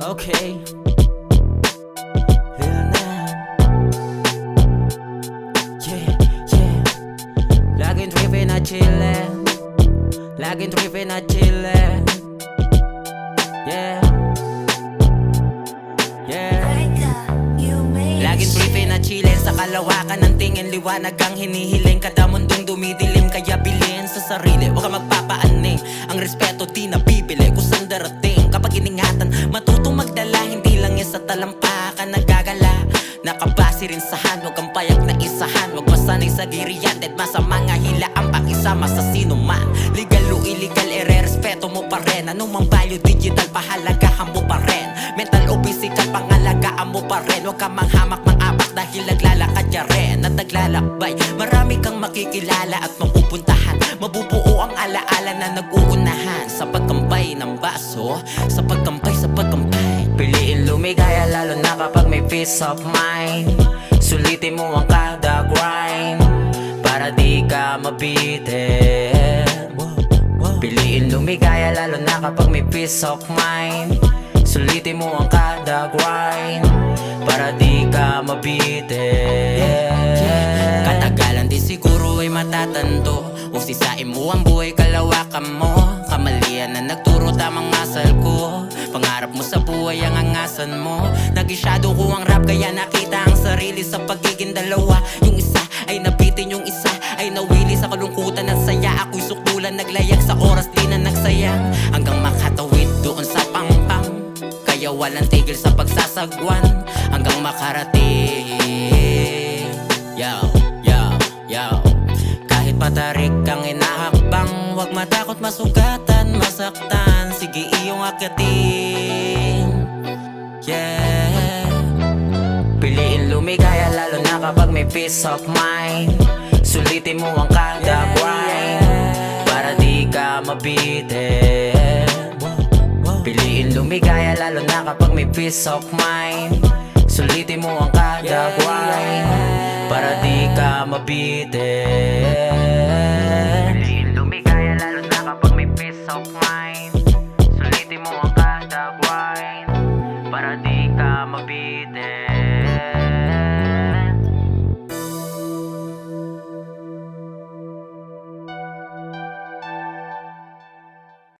Okay. Lil Nam. Yeah, yeah. Laging trippin' at chillin'. Laging trippin' at chillin'. Yeah. Yeah. Laging trippin' at chillin' sa kalawakan ng tingin. Liwanag ang hinihiling, kada mundong dumidilim. Kaya bilhin sa sarili, huwag ka magpapaaning. Ang respeto di nabibili kung saan darating. Kapag iningatan, matutong magdala. Hindi lang yan sa talampakan nagagala. Nakabase rin sa hand, huwag kang payak na isahan. Huwag masanay sa giriyan, dead ma sa mga hilaan. Pakisama sa sino man. Legal o illegal, ire-respeto mo pa rin. Anong mang value digital, pahalagahan mo pa rin. Mental o physical, pangalagaan mo pa rin. Huwag kang manghamak, mangabak dahil naglalakad ka rin. At naglalakbay, marami kang makikilala at mapupuntahan. Mabubuo ang alaala na nag-uunahan. Sa pagkampay ng baso, sa pagkampay, sa pagkampay. Piliin lumigaya lalo na kapag may peace of mind. Sulitin mo ang kada grind para di ka mabitin. Piliin lumigaya lalo na kapag may peace of mind. Sulitin mo ang kada grind para di ka mabitin. Katagalan di siguro ay matatanto. Usisain mo ang buhay, kalawakan mo. Kamalian na nagturo tamang asal ko. Pangarap mo sa buhay ang angasan mo. Nag-shadow ko ang rap kaya nakita ang sarili sa pagiging dalawa. Yung isa ay nabitin, yung isa ay nawili sa kalungkutan at saya. Ako'y sukdulan, naglayag sa oras di na nagsayang. Hanggang makatawid doon sa pangpang. Kaya walang tigil sa pagsasagwan. Hanggang makarating. Yo, yo, yo. Kahit patarik kang inahakbang, huwag matakot masugatan, masaktan. Sige iyong akyatin. Yeah. Piliin lumigaya lalo na kapag may peace of mind. Sulitin mo ang kada grind para di ka mabitin. Piliin lumigaya lalo na kapag may peace of mind. Sulitin mo ang kada grind para di ka mabitin. Piliin lumigaya lalo na kapag may peace of mind. Sulitin mo ang kada grind para di ka mabitin.